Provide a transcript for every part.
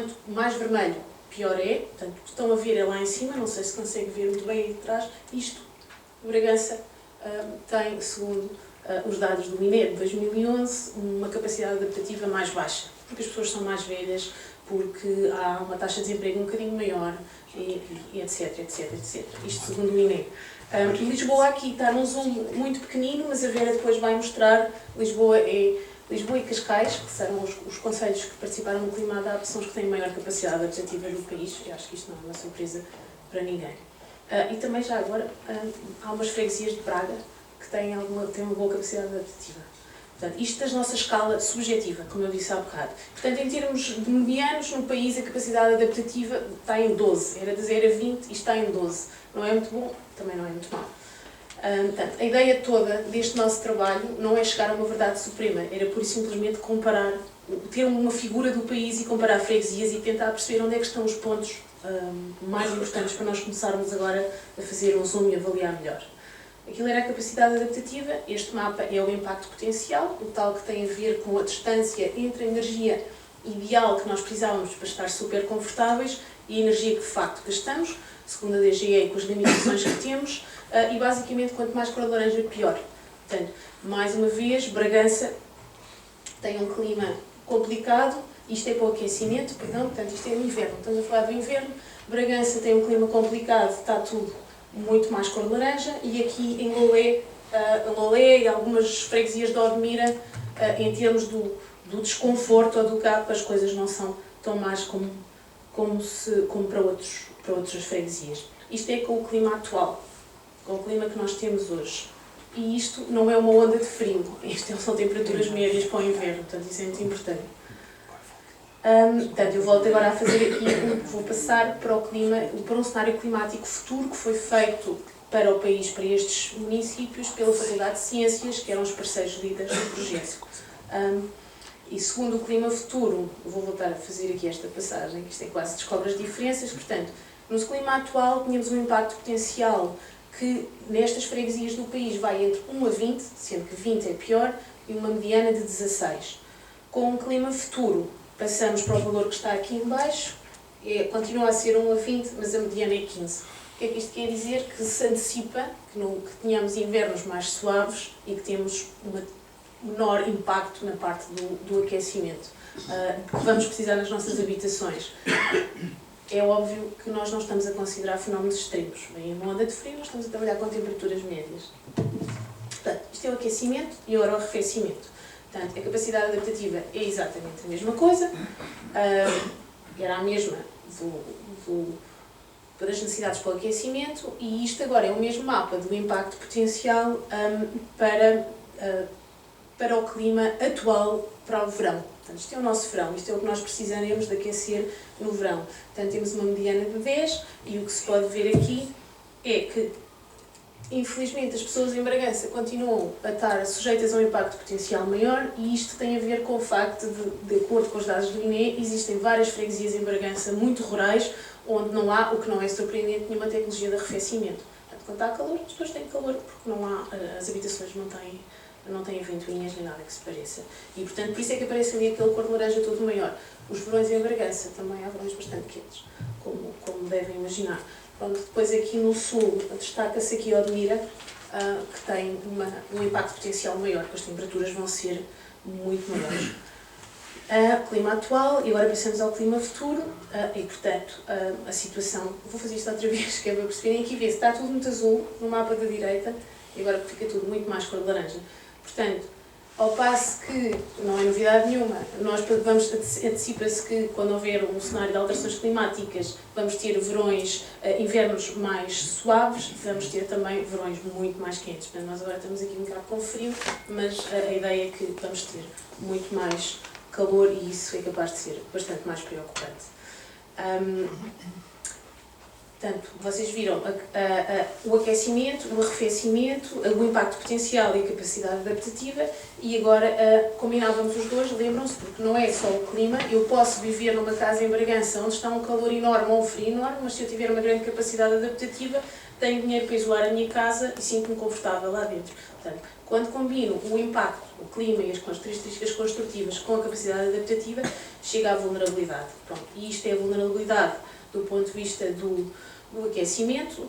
quanto mais vermelho, pior é. Portanto, estão a ver é lá em cima, não sei se consegue ver muito bem aí de trás. Isto, Bragança tem, segundo os dados do INE de 2011, uma capacidade adaptativa mais baixa, porque as pessoas são mais velhas, porque há uma taxa de desemprego um bocadinho maior, e etc, etc, etc. Isto segundo o INE. Lisboa aqui está num zoom muito pequenino, mas a Vera depois vai mostrar. Lisboa e Cascais, que serão os concelhos que participaram no Clima Adapta, são os que têm maior capacidade adaptativa do país. Eu acho que isto não é uma surpresa para ninguém. E também, já agora, há umas freguesias de Braga que têm uma boa capacidade adaptativa. Portanto, isto da nossa escala subjetiva, como eu disse há bocado. Portanto, em termos de medianos, no país a capacidade adaptativa está em 12. Era de 0 a 20 e está em 12. Não é muito bom, também não é muito mau. Portanto, a ideia toda deste nosso trabalho não é chegar a uma verdade suprema, era pura e simplesmente comparar, ter uma figura do país e comparar freguesias e tentar perceber onde é que estão os pontos mais importantes para nós começarmos agora a fazer um zoom e avaliar melhor. Aquilo era a capacidade adaptativa, este mapa é o impacto potencial, o tal que tem a ver com a distância entre a energia ideal que nós precisávamos para estar super confortáveis e a energia que de facto gastamos, segundo a DGE, com as limitações que temos, e basicamente quanto mais cor de laranja, pior. Portanto, mais uma vez, Bragança tem um clima complicado, isto é para o aquecimento, perdão, portanto isto é no inverno, estamos a falar do inverno. Bragança tem um clima complicado, está tudo muito mais cor de laranja, e aqui em Lolé e algumas freguesias de Odmira, em termos do desconforto ou do CAP, as coisas não são tão más como para outras freguesias. Isto é com o clima atual, com o clima que nós temos hoje. E isto não é uma onda de frio, isto são temperaturas médias para o inverno, portanto isso é muito importante. Portanto, eu volto agora a fazer aqui, vou passar para um cenário climático futuro que foi feito para o país, para estes municípios, pela Faculdade de Ciências, que eram os parceiros líderes do projeto. E segundo o clima futuro, vou voltar a fazer aqui esta passagem, que isto é quase descobre as diferenças. Portanto, no clima atual tínhamos um impacto potencial que nestas freguesias do país vai entre 1 a 20, sendo que 20 é pior, e uma mediana de 16. Com o clima futuro, passamos para o valor que está aqui em baixo, continua a ser 1 a 20, mas a mediana é 15. O que é que isto quer dizer? Que se antecipa que tenhamos invernos mais suaves e que temos um menor impacto na parte do aquecimento, que vamos precisar nas nossas habitações. É óbvio que nós não estamos a considerar fenómenos extremos. Bem, em uma onda de frio, nós estamos a trabalhar com temperaturas médias. Portanto, isto é o aquecimento e agora o arrefecimento. Portanto, a capacidade adaptativa é exatamente a mesma coisa, era a mesma das necessidades para o aquecimento, e isto agora é o mesmo mapa do impacto potencial para o clima atual para o verão. Portanto, isto é o nosso verão, isto é o que nós precisaremos de aquecer no verão. Portanto, temos uma mediana de 10 e o que se pode ver aqui é que, infelizmente, as pessoas em Bragança continuam a estar sujeitas a um impacto potencial maior, e isto tem a ver com o facto de acordo com os dados do INE, existem várias freguesias em Bragança muito rurais, onde não há, o que não é surpreendente, nenhuma tecnologia de arrefecimento. Portanto, quando está calor, as pessoas têm calor, porque não há, as habitações não têm ventoinhas nem nada que se pareça. E, portanto, por isso é que aparece ali aquele cor de laranja todo maior. Os verões em Bragança também há verões bastante quentes, como devem imaginar. Pronto, depois aqui no sul destaca-se aqui Odmira, que tem um impacto potencial maior, porque as temperaturas vão ser muito maiores. Clima atual, e agora passamos ao clima futuro, e portanto a situação, vou fazer isto outra vez, que é para perceberem, aqui vê-se, está tudo muito azul no mapa da direita, e agora fica tudo muito mais cor de laranja. Portanto, ao passo que, não é novidade nenhuma, antecipa-se que quando houver um cenário de alterações climáticas vamos ter invernos mais suaves, vamos ter também verões muito mais quentes. Portanto, nós agora estamos aqui um bocado com frio, mas a ideia é que vamos ter muito mais calor, e isso é capaz de ser bastante mais preocupante. Portanto, vocês viram o aquecimento, o arrefecimento, o impacto potencial e a capacidade adaptativa, e agora combinávamos os dois, lembram-se, porque não é só o clima. Eu posso viver numa casa em Bragança onde está um calor enorme ou um frio enorme, mas se eu tiver uma grande capacidade adaptativa, tenho dinheiro para isolar a minha casa e sinto-me confortável lá dentro. Portanto, quando combino o impacto, o clima e as características construtivas com a capacidade adaptativa, chega à vulnerabilidade. Pronto, e isto é a vulnerabilidade do ponto de vista do aquecimento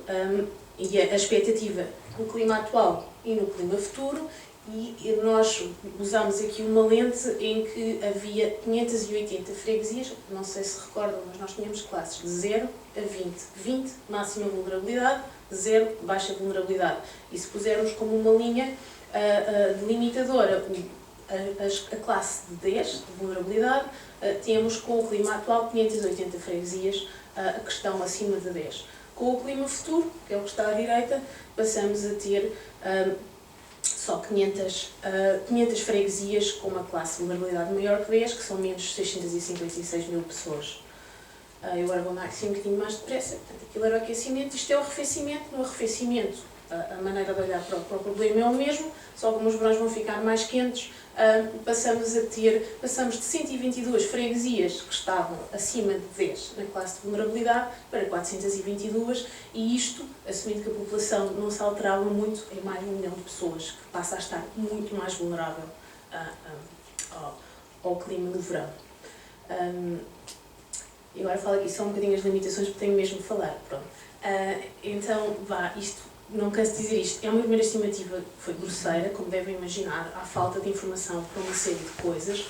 e a expectativa no clima atual e no clima futuro. E nós usámos aqui uma lente em que havia 580 freguesias, não sei se recordam, mas nós tínhamos classes de 0 a 20. 20, máxima vulnerabilidade, 0, baixa vulnerabilidade. E se pusermos como uma linha delimitadora a classe de 10, de vulnerabilidade, temos com o clima atual 580 freguesias que estão acima de 10. Com o clima futuro, que é o que está à direita, passamos a ter só 500 freguesias com uma classe de vulnerabilidade maior que 10, que são menos 656 mil pessoas. Eu agora vou assim um bocadinho mais depressa. Portanto, aquilo era o aquecimento, isto é o arrefecimento. No arrefecimento, a maneira de olhar para o problema é o mesmo, só como os verões vão ficar mais quentes, passamos de 122 freguesias que estavam acima de 10 na classe de vulnerabilidade para 422, e isto, assumindo que a população não se alterava muito, é mais de 1 milhão de pessoas que passa a estar muito mais vulnerável ao clima do verão. E agora falo aqui só um bocadinho as limitações, porque tenho mesmo de falar. Pronto. Então, isto, não canso de dizer isto, é uma primeira estimativa que foi grosseira, como devem imaginar, há falta de informação para uma série de coisas.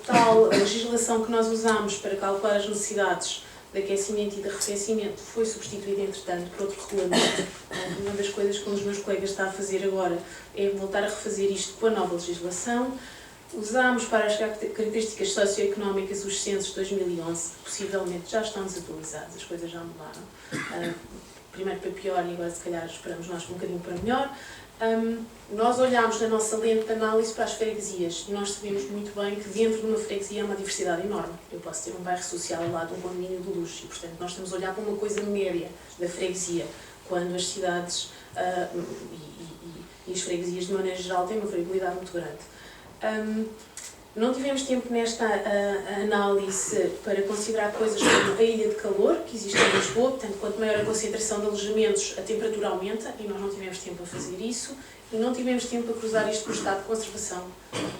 A legislação que nós usamos para calcular as necessidades de aquecimento e de arrefecimento foi substituída, entretanto, por outro regulamento. Uma das coisas que um dos meus colegas está a fazer agora é voltar a refazer isto com a nova legislação. Usámos para as características socioeconómicas os censos de 2011, que possivelmente já estão desatualizados, as coisas já mudaram. Primeiro para pior e agora se calhar esperamos nós um bocadinho para melhor. Nós olhámos na nossa lente de análise para as freguesias e nós sabemos muito bem que dentro de uma freguesia há uma diversidade enorme. Eu posso ter um bairro social ao lado de um condomínio de luxo e, portanto, nós estamos a olhar para uma coisa média da freguesia, quando as cidades e as freguesias de maneira geral têm uma variabilidade muito grande. Não tivemos tempo nesta análise para considerar coisas como a ilha de calor, que existe em Lisboa, portanto, quanto maior a concentração de alojamentos, a temperatura aumenta, e nós não tivemos tempo a fazer isso, e não tivemos tempo a cruzar isto com o estado de conservação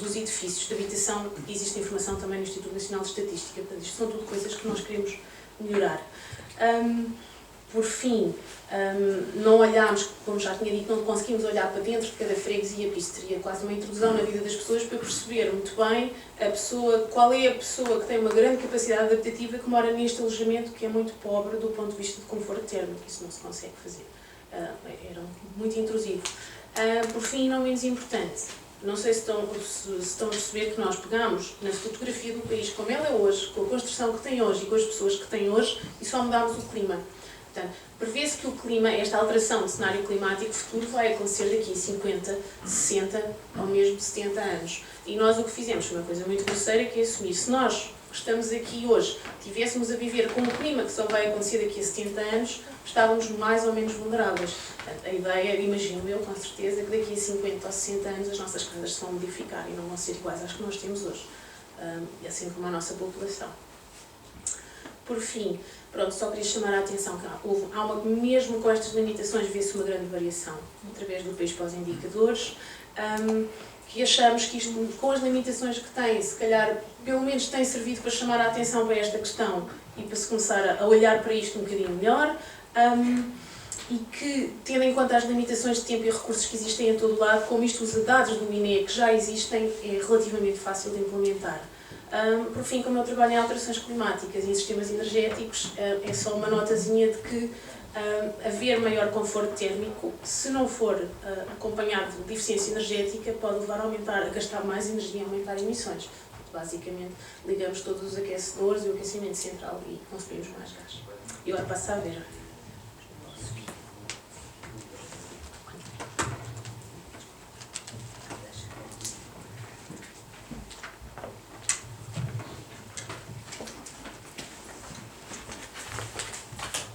dos edifícios de habitação, que existe informação também no Instituto Nacional de Estatística, portanto, isto são tudo coisas que nós queremos melhorar. Por fim, não olhámos, como já tinha dito, não conseguimos olhar para dentro de cada freguesia, porque isto seria quase uma introdução na vida das pessoas, para perceber muito bem qual é a pessoa que tem uma grande capacidade adaptativa que mora neste alojamento que é muito pobre do ponto de vista de conforto térmico. Isso não se consegue fazer. Era muito intrusivo. Por fim, não menos importante, não sei se estão a perceber que nós pegamos na fotografia do país como ela é hoje, com a construção que tem hoje e com as pessoas que tem hoje, e só mudámos o clima. Portanto, prevê-se que o clima, esta alteração de cenário climático futuro vai acontecer daqui a 50, 60 ou mesmo 70 anos. E nós o que fizemos foi uma coisa muito grosseira, que é assumir. Se nós estamos aqui hoje, tivéssemos a viver com um clima que só vai acontecer daqui a 70 anos, estávamos mais ou menos vulneráveis. Portanto, a ideia, imagino eu, com certeza, que daqui a 50 ou 60 anos as nossas casas se vão modificar e não vão ser iguais às que nós temos hoje. Assim como a nossa população. Por fim, pronto, só queria chamar a atenção que mesmo com estas limitações vê-se uma grande variação através do país para os indicadores, que achamos que isto, com as limitações que tem, se calhar, pelo menos tem servido para chamar a atenção para esta questão e para se começar a olhar para isto um bocadinho melhor, e que, tendo em conta as limitações de tempo e recursos que existem em todo lado, como isto os dados do INE que já existem, é relativamente fácil de implementar. Por fim, como eu trabalho em alterações climáticas e em sistemas energéticos, é só uma notazinha de que haver maior conforto térmico, se não for acompanhado de eficiência energética, pode levar a gastar mais energia e aumentar emissões. Basicamente, ligamos todos os aquecedores e o aquecimento central e consumimos mais gás. E agora passo a ver.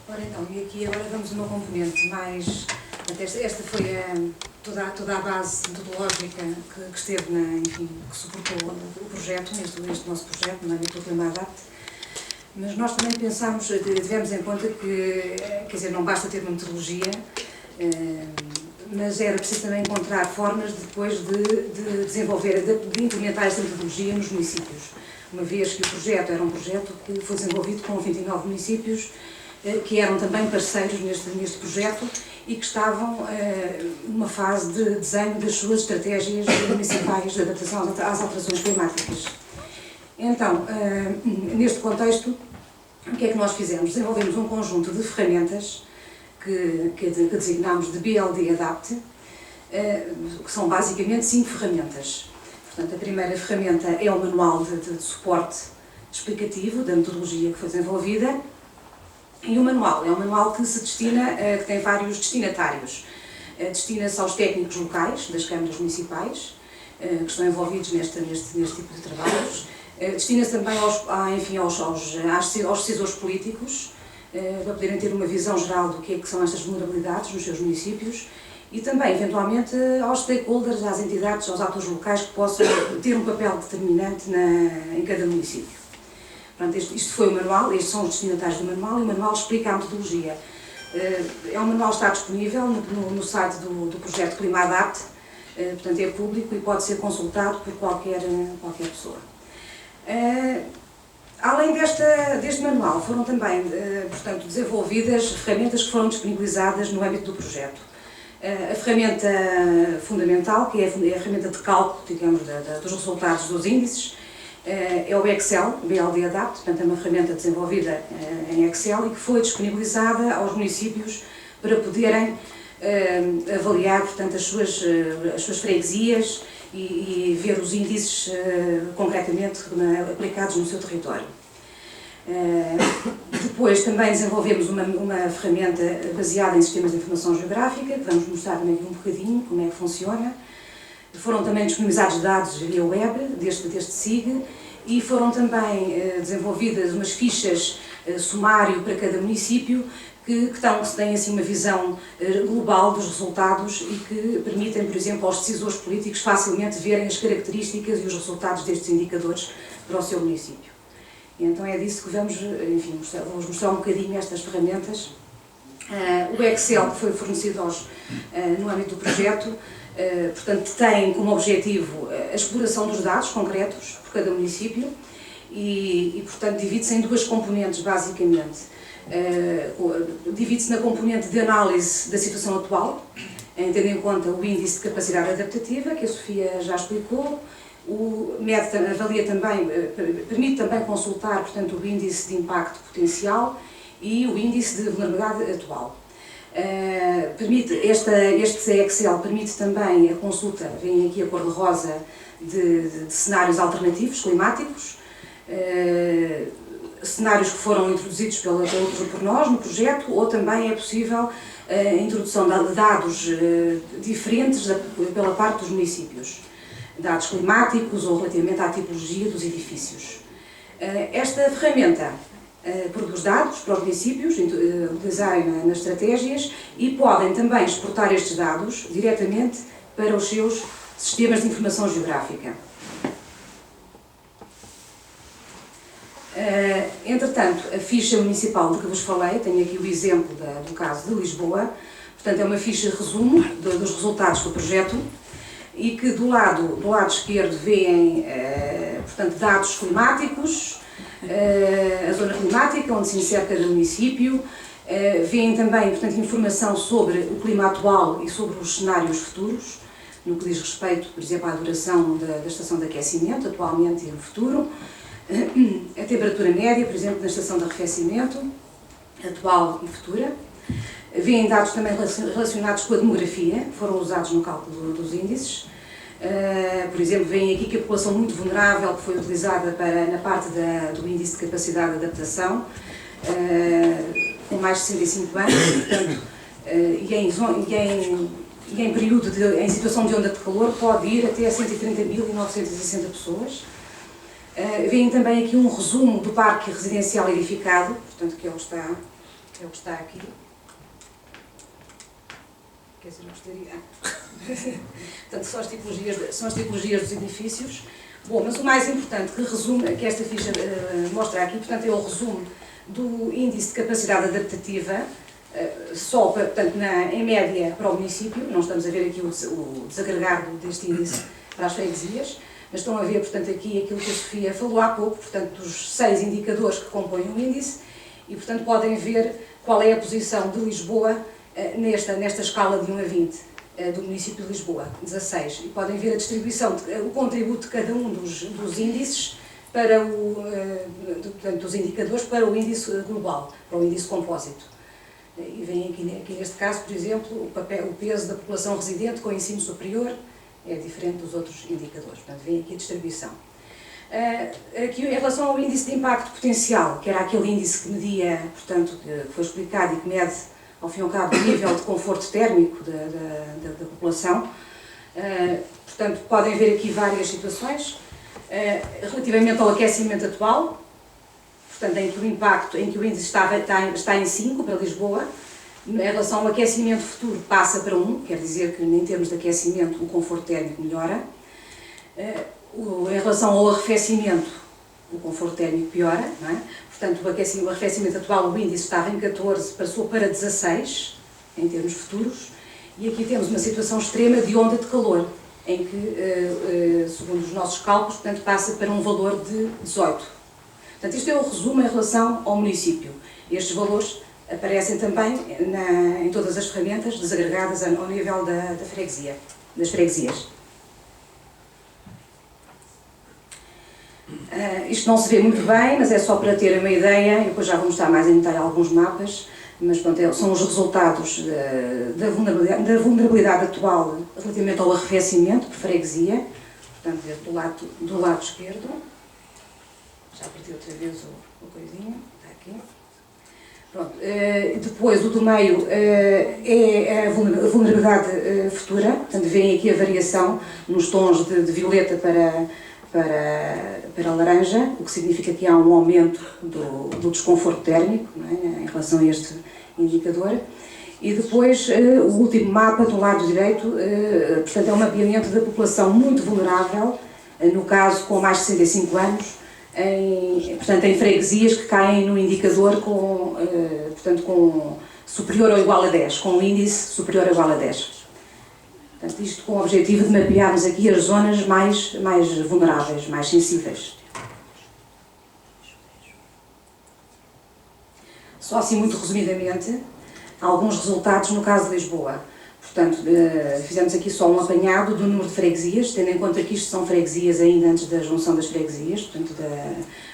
Ora então, e aqui agora vamos a uma componente mais... Esta foi toda a base metodológica que esteve, enfim, que suportou o projeto, neste nosso projeto, no âmbito do Clima Adapt. Mas nós também pensámos, tivemos em conta que, quer dizer, não basta ter uma metodologia, mas era preciso também encontrar formas depois de desenvolver, de implementar esta metodologia nos municípios. Uma vez que o projeto era um projeto que foi desenvolvido com 29 municípios, que eram também parceiros neste projeto e que estavam numa fase de desenho das suas estratégias municipais de adaptação às alterações climáticas. Então, neste contexto, o que é que nós fizemos? Desenvolvemos um conjunto de ferramentas que designámos de BLD Adapt, que são basicamente 5 ferramentas. Portanto, a primeira ferramenta é o manual de suporte explicativo da metodologia que foi desenvolvida, e o manual é um manual que se destina, que tem vários destinatários. Destina-se aos técnicos locais das câmaras municipais, que estão envolvidos neste tipo de trabalhos. Destina-se também aos decisores políticos, para poderem ter uma visão geral do que são estas vulnerabilidades nos seus municípios, e também, eventualmente, aos stakeholders, às entidades, aos atores locais que possam ter um papel determinante em cada município. Portanto, isto foi o manual, estes são os destinatários do manual, e o manual explica a metodologia. O manual está disponível no site do projeto ClimaAdapt, portanto é público e pode ser consultado por qualquer pessoa. Além deste manual, foram também portanto, desenvolvidas ferramentas que foram disponibilizadas no âmbito do projeto. A ferramenta fundamental, que é a ferramenta de cálculo, digamos, dos resultados dos índices, é o Excel, BLD Adapt, portanto é uma ferramenta desenvolvida em Excel e que foi disponibilizada aos municípios para poderem avaliar, portanto, as suas freguesias e ver os índices concretamente aplicados no seu território. Depois também desenvolvemos uma ferramenta baseada em sistemas de informação geográfica, que vamos mostrar também aqui um bocadinho como é que funciona. Foram também disponibilizados dados via web deste SIG e foram também desenvolvidas umas fichas sumário para cada município que têm assim, uma visão global dos resultados e que permitem, por exemplo, aos decisores políticos facilmente verem as características e os resultados destes indicadores para o seu município. E então é disso que vamos, enfim, vamos mostrar um bocadinho estas ferramentas. O Excel que foi fornecido no âmbito do projeto, portanto, tem como objetivo a exploração dos dados concretos por cada município e portanto, divide-se em 2 componentes, basicamente. Divide-se na componente de análise da situação atual, tendo em conta o índice de capacidade adaptativa, que a Sofia já explicou, permite também consultar, portanto, o índice de impacto potencial e o índice de vulnerabilidade atual. Este Excel permite também a consulta, vem aqui a cor de rosa, de cenários alternativos climáticos, cenários que foram introduzidos por nós no projeto, ou também é possível a introdução de dados diferentes pela parte dos municípios, dados climáticos ou relativamente à tipologia dos edifícios. Esta ferramenta produz dados para os municípios utilizarem nas estratégias e podem também exportar estes dados diretamente para os seus sistemas de informação geográfica. Entretanto, a ficha municipal de que vos falei, tenho aqui o exemplo do caso de Lisboa, portanto é uma ficha resumo dos resultados do projeto e que do lado esquerdo vêem, portanto, dados climáticos, a zona climática onde se insere cada município, vêem também, portanto, informação sobre o clima atual e sobre os cenários futuros, no que diz respeito, por exemplo, à duração da estação de aquecimento, atualmente e no futuro, a temperatura média, por exemplo, na estação de arrefecimento, atual e futura. Vêm dados também relacionados com a demografia, que foram usados no cálculo dos índices. Por exemplo, vêm aqui que a população muito vulnerável, que foi utilizada na parte do índice de capacidade de adaptação, tem mais de 65 anos, portanto, em situação de onda de calor, pode ir até a 130.960 pessoas. Vêm também aqui um resumo do parque residencial edificado, portanto, que é o que está aqui. Quer dizer, gostaria. Portanto, são as tipologias dos edifícios. Bom, mas o mais importante que esta ficha mostra aqui, portanto, é o resumo do índice de capacidade adaptativa, só, portanto, em média para o município. Não estamos a ver aqui o desagregado deste índice para as freguesias, mas estão a ver, portanto, aqui aquilo que a Sofia falou há pouco, portanto, dos 6 indicadores que compõem o índice, e, portanto, podem ver qual é a posição de Lisboa nesta escala de 1 a 20, do município de Lisboa, 16. E podem ver a distribuição, o contributo de cada um dos índices para portanto, dos indicadores para o índice global, para o índice compósito. E vem aqui neste caso, por exemplo, o peso da população residente com ensino superior é diferente dos outros indicadores. Portanto, vem aqui a distribuição. Aqui, em relação ao índice de impacto potencial, que era aquele índice que media, portanto, que foi explicado e que mede, ao fim e ao cabo, o nível de conforto térmico da população, portanto, podem ver aqui várias situações. Relativamente ao aquecimento atual, portanto, em que o índice está em 5 para Lisboa. Em relação ao aquecimento futuro, passa para 1, quer dizer que, em termos de aquecimento, o conforto térmico melhora. Em relação ao arrefecimento, o conforto térmico piora, não é? Portanto, o arrefecimento atual, o índice estava em 14, passou para 16, em termos futuros. E aqui temos uma situação extrema de onda de calor, em que, segundo os nossos cálculos, portanto, passa para um valor de 18. Portanto, isto é o resumo em relação ao município. Estes valores aparecem também em todas as ferramentas desagregadas ao nível das freguesias. Isto não se vê muito bem, mas é só para ter uma ideia, e depois já vou mostrar mais em detalhe alguns mapas, mas pronto, são os resultados da vulnerabilidade atual relativamente ao arrefecimento por freguesia. Portanto, do lado esquerdo, já perdi outra vez o coisinho, está aqui. Pronto. Depois, o do meio é a vulnerabilidade futura, portanto, vem aqui a variação nos tons de violeta para laranja, o que significa que há um aumento do desconforto térmico, não é, em relação a este indicador. E depois, o último mapa, do lado direito, portanto, é um mapeamento da população muito vulnerável, no caso, com mais de 65 anos, portanto, em freguesias que caem no indicador com superior ou igual a 10, com um índice superior ou igual a 10. Portanto, isto com o objetivo de mapearmos aqui as zonas mais vulneráveis, mais sensíveis. Só assim, muito resumidamente, alguns resultados no caso de Lisboa. Portanto, fizemos aqui só um apanhado do número de freguesias, tendo em conta que isto são freguesias ainda antes da junção das freguesias, portanto,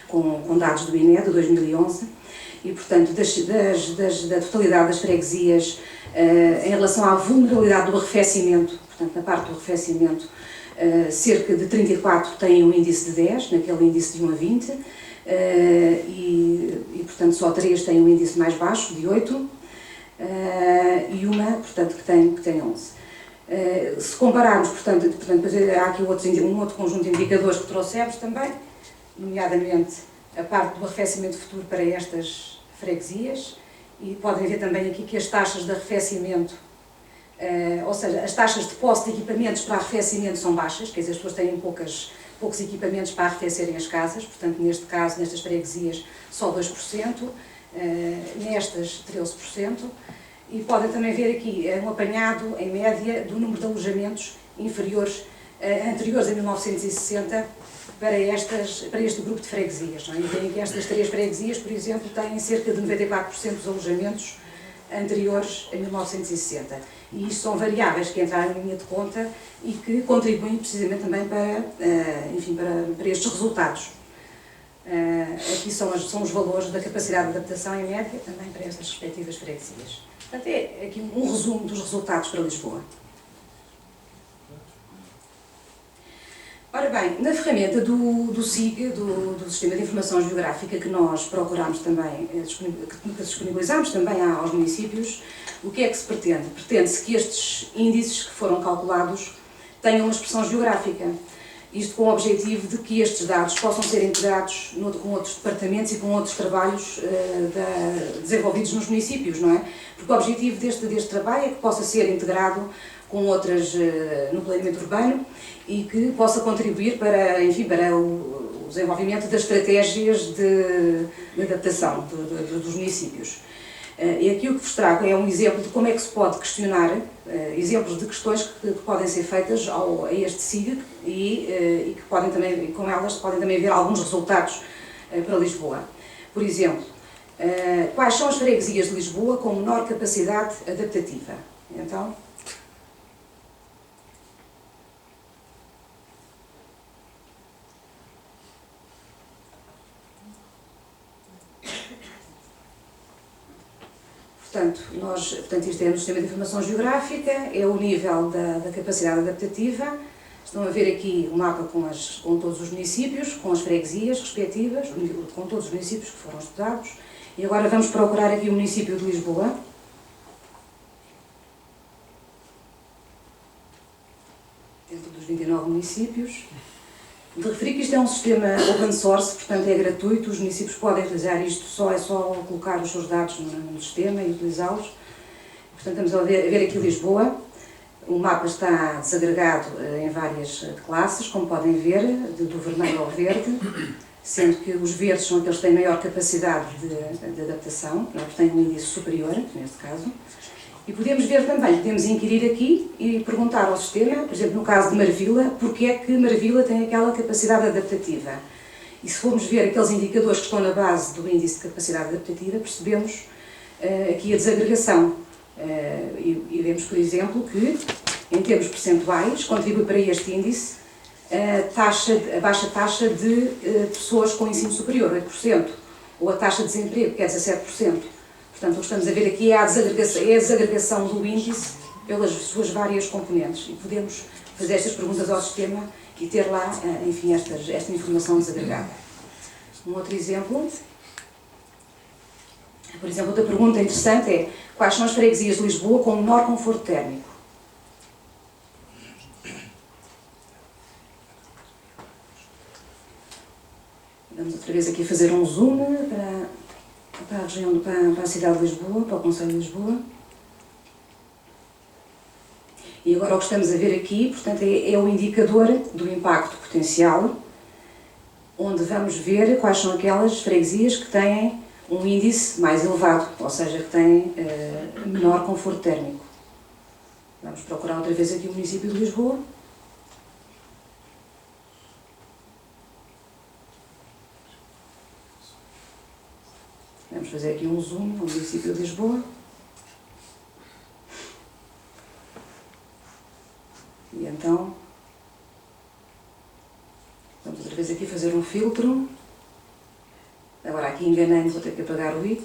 com dados do INE, de 2011, e, portanto, da totalidade das freguesias, em relação à vulnerabilidade do arrefecimento, portanto, na parte do arrefecimento, cerca de 34 têm um índice de 10, naquele índice de 1 a 20, e portanto, só 3 têm um índice mais baixo, de 8, e uma, portanto, que tem 11. Se compararmos, portanto, há aqui um outro conjunto de indicadores que trouxemos também, nomeadamente a parte do arrefecimento futuro para estas freguesias, e podem ver também aqui que as taxas de arrefecimento, ou seja, as taxas de posse de equipamentos para arrefecimento são baixas, quer dizer, as pessoas têm poucos equipamentos para arrefecerem as casas, portanto, neste caso, nestas freguesias, só 2%, nestas 13%, e podem também ver aqui um apanhado, em média, do número de alojamentos anteriores a 1960 para este grupo de freguesias. Não é? E veem que estas 3 freguesias, por exemplo, têm cerca de 94% dos alojamentos anteriores a 1960. E isto são variáveis que entraram em linha de conta e que contribuem precisamente também para estes resultados. Aqui são os valores da capacidade de adaptação em média também para estas respectivas freguesias. Portanto, é aqui um resumo dos resultados para Lisboa. Ora bem, na ferramenta do SIG, do Sistema de Informação Geográfica, que nós procuramos também, que disponibilizamos também aos municípios, o que é que se pretende? Pretende-se que estes índices que foram calculados tenham uma expressão geográfica. Isto com o objetivo de que estes dados possam ser integrados com outros departamentos e com outros trabalhos desenvolvidos nos municípios, não é? Porque o objetivo deste trabalho é que possa ser integrado com outras no planeamento urbano e que possa contribuir para, enfim, para o desenvolvimento das estratégias de adaptação dos municípios. E aqui o que vos trago é um exemplo de como é que se pode questionar, exemplos de questões que podem ser feitas a este SIG e que podem também, com elas, podem também haver alguns resultados para Lisboa. Por exemplo, quais são as freguesias de Lisboa com menor capacidade adaptativa? Então, portanto, isto é no Sistema de Informação Geográfica, é o nível da capacidade adaptativa. Estão a ver aqui o mapa com todos os municípios, com as freguesias respectivas, com todos os municípios que foram estudados. E agora vamos procurar aqui o município de Lisboa. Dentro dos 29 municípios. De referir que isto é um sistema open source, portanto é gratuito, os municípios podem utilizar isto, é só colocar os seus dados no sistema e utilizá-los. Portanto, estamos a ver aqui Lisboa. O mapa está desagregado em várias classes, como podem ver, do vermelho ao verde, sendo que os verdes são aqueles que têm maior capacidade de adaptação, que têm um índice superior, neste caso. E podemos ver também, podemos inquirir aqui e perguntar ao sistema, por exemplo, no caso de Marvila, porque é que Marvila tem aquela capacidade adaptativa. E se formos ver aqueles indicadores que estão na base do índice de capacidade adaptativa, percebemos aqui a desagregação. E vemos, por exemplo, que, em termos percentuais, contribui para este índice a baixa taxa de pessoas com ensino superior, 8%, ou a taxa de desemprego, que é 17%. Portanto, o que estamos a ver aqui é a desagregação do índice pelas suas várias componentes. E podemos fazer estas perguntas ao sistema e ter lá, enfim, esta informação desagregada. Um outro exemplo. Por exemplo, outra pergunta interessante é: quais são as freguesias de Lisboa com menor conforto térmico? Vamos outra vez aqui fazer um zoom para a região, para a cidade de Lisboa, para o concelho de Lisboa. E agora o que estamos a ver aqui, portanto, é o indicador do impacto potencial, onde vamos ver quais são aquelas freguesias que têm um índice mais elevado, ou seja, que têm menor conforto térmico. Vamos procurar outra vez aqui o município de Lisboa. Vamos fazer aqui um zoom no município de Lisboa. E então, vamos outra vez aqui fazer um filtro. Agora aqui enganei-me, vou ter que apagar o i.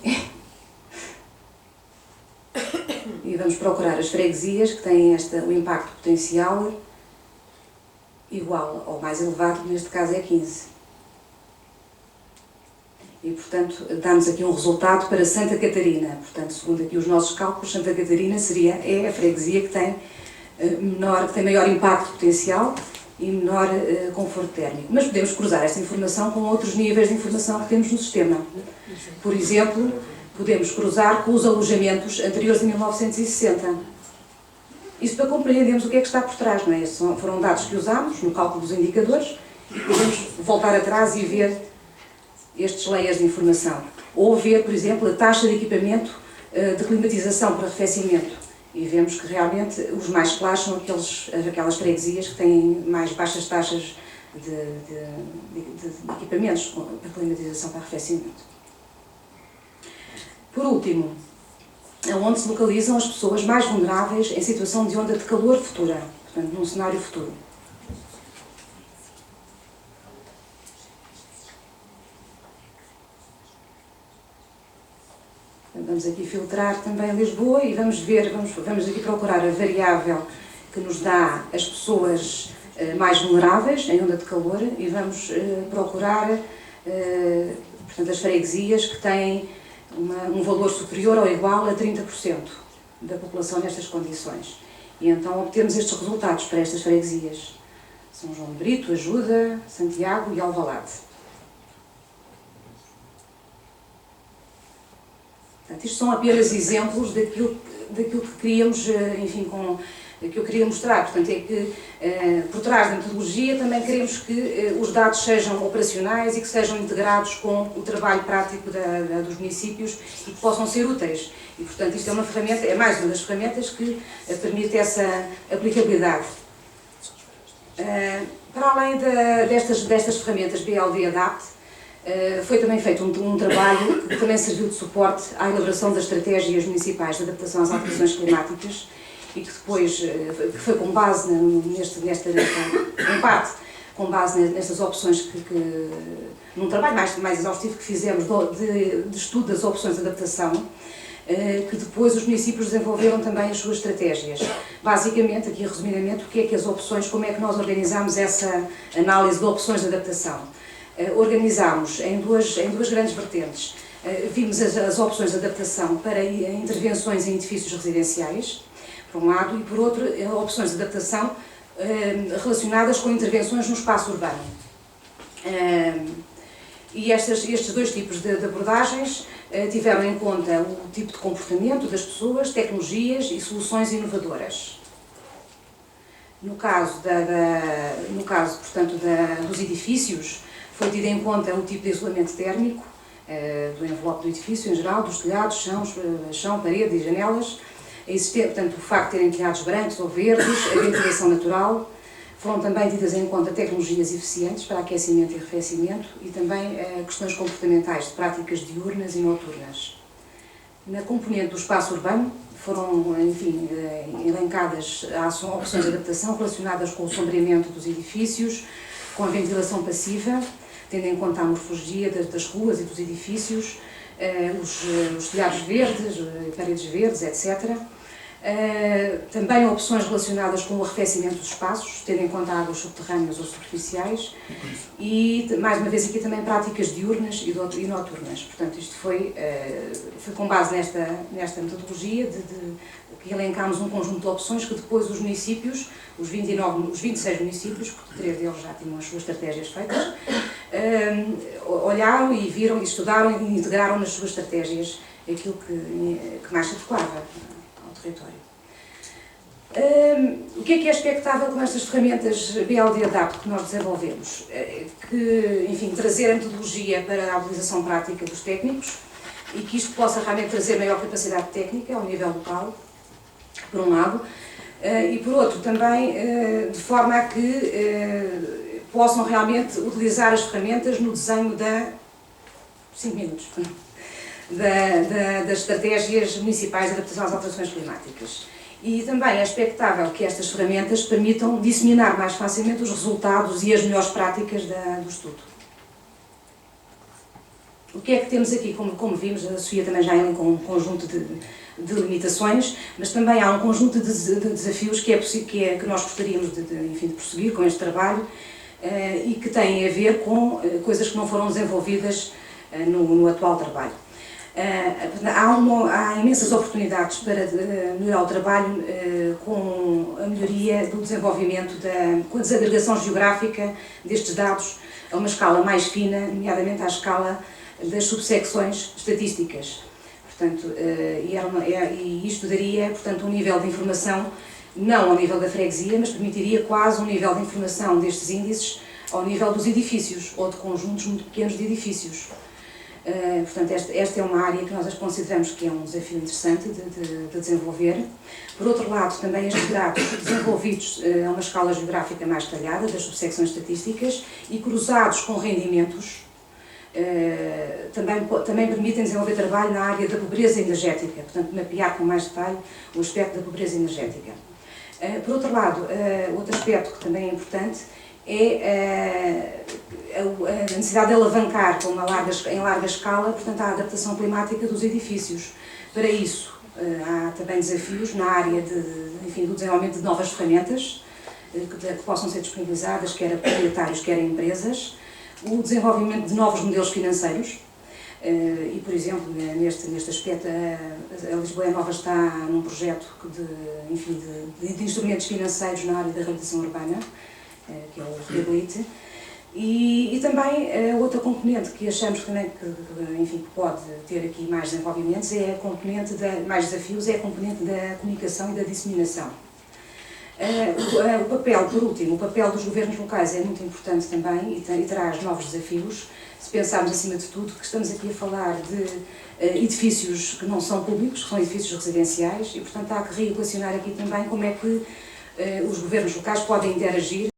E vamos procurar as freguesias que têm o impacto potencial igual ou mais elevado, que neste caso é 15. E, portanto, dá-nos aqui um resultado para Santa Catarina. Portanto, segundo aqui os nossos cálculos, Santa Catarina é a freguesia que tem maior impacto potencial e menor conforto térmico. Mas podemos cruzar esta informação com outros níveis de informação que temos no sistema. Por exemplo, podemos cruzar com os alojamentos anteriores a 1960. Isso para compreendermos o que é que está por trás, não é? Foram dados que usámos no cálculo dos indicadores e podemos voltar atrás e ver estes layers de informação. Ou ver, por exemplo, a taxa de equipamento de climatização para arrefecimento. E vemos que realmente os mais claros são aquelas freguesias que têm mais baixas taxas de equipamentos para climatização para arrefecimento. Por último, onde se localizam as pessoas mais vulneráveis em situação de onda de calor futura, portanto, num cenário futuro. Vamos aqui filtrar também Lisboa e vamos aqui procurar a variável que nos dá as pessoas mais vulneráveis em onda de calor e vamos procurar, portanto, as freguesias que têm um valor superior ou igual a 30% da população nestas condições. E então obtemos estes resultados para estas freguesias. São João de Brito, Ajuda, Santiago e Alvalade. Portanto, isto são apenas exemplos daquilo que queríamos, enfim, que eu queria mostrar, portanto, é que por trás da metodologia também queremos que os dados sejam operacionais e que sejam integrados com o trabalho prático dos municípios e que possam ser úteis. E, portanto, isto é uma ferramenta, é mais uma das ferramentas que permite essa aplicabilidade. Para além destas ferramentas BLD Adapt, foi também feito um trabalho que também serviu de suporte à elaboração das estratégias municipais de adaptação às alterações climáticas e que depois que foi com base em parte, com base nestas opções num trabalho mais exaustivo que fizemos de estudo das opções de adaptação, que depois os municípios desenvolveram também as suas estratégias. Basicamente, aqui resumidamente, o que é que as opções, como é que nós organizamos essa análise de opções de adaptação? Organizámos em duas grandes vertentes. Vimos as opções de adaptação para intervenções em edifícios residenciais, por um lado, e por outro, opções de adaptação relacionadas com intervenções no espaço urbano. E estes dois tipos de abordagens tiveram em conta o tipo de comportamento das pessoas, tecnologias e soluções inovadoras. No caso, portanto, dos edifícios, foi tido em conta o tipo de isolamento térmico do envelope do edifício em geral, dos telhados, chão, parede e janelas, portanto, o facto de terem telhados brancos ou verdes, a ventilação natural. Foram também tidas em conta tecnologias eficientes para aquecimento e arrefecimento e também questões comportamentais de práticas diurnas e noturnas. Na componente do espaço urbano foram, enfim, elencadas opções de adaptação relacionadas com o sombreamento dos edifícios, com a ventilação passiva, tendo em conta a morfologia das ruas e dos edifícios, os telhados verdes, paredes verdes, etc. Também opções relacionadas com o arrefecimento dos espaços, tendo em conta águas subterrâneas ou superficiais, e mais uma vez aqui também práticas diurnas e noturnas. Portanto, isto foi com base nesta metodologia que elencámos um conjunto de opções que depois os municípios, os 26 municípios, porque 3 deles já tinham as suas estratégias feitas, olharam e viram, e estudaram e integraram nas suas estratégias aquilo que mais se adequava ao território. O que é expectável com estas ferramentas BLD Adapt que nós desenvolvemos? Que, enfim, trazer a metodologia para a utilização prática dos técnicos e que isto possa realmente trazer maior capacidade técnica ao nível local, por um lado, e por outro também de forma a que possam realmente utilizar as ferramentas no desenho das estratégias municipais de adaptação às alterações climáticas. E também é expectável que estas ferramentas permitam disseminar mais facilmente os resultados e as melhores práticas do estudo. O que é que temos aqui? Como vimos, a Sofia também já elencou um conjunto de limitações, mas também há um conjunto de desafios que nós gostaríamos de prosseguir com este trabalho e que têm a ver com coisas que não foram desenvolvidas no atual trabalho. Há imensas oportunidades para melhorar o trabalho com a melhoria do desenvolvimento, com a desagregação geográfica destes dados a uma escala mais fina, nomeadamente à escala das subsecções estatísticas. Portanto, e isto daria, portanto, um nível de informação, não ao nível da freguesia, mas permitiria quase um nível de informação destes índices ao nível dos edifícios, ou de conjuntos muito pequenos de edifícios. Portanto, esta é uma área que nós consideramos que é um desafio interessante de desenvolver. Por outro lado, também estes dados desenvolvidos a uma escala geográfica mais detalhada, das subsecções estatísticas, e cruzados com rendimentos, também permitem desenvolver trabalho na área da pobreza energética, portanto, mapear com mais detalhe o aspecto da pobreza energética. Por outro lado, outro aspecto que também é importante é a necessidade de alavancar em larga escala, portanto, a adaptação climática dos edifícios. Para isso, há também desafios na área do desenvolvimento de novas ferramentas que possam ser disponibilizadas, quer a proprietários, quer a empresas, o desenvolvimento de novos modelos financeiros, e, por exemplo, neste aspecto, a Lisboa Nova está num projeto de instrumentos financeiros na área da reabilitação urbana, que é o Reabilite, e também outra componente que achamos também que pode ter aqui mais desenvolvimentos, mais desafios, é a componente da comunicação e da disseminação. O papel, por último, o papel dos governos locais é muito importante também e traz novos desafios. Se pensarmos, acima de tudo, que estamos aqui a falar de edifícios que não são públicos, que são edifícios residenciais, e, portanto, há que reequacionar aqui também como é que os governos locais podem interagir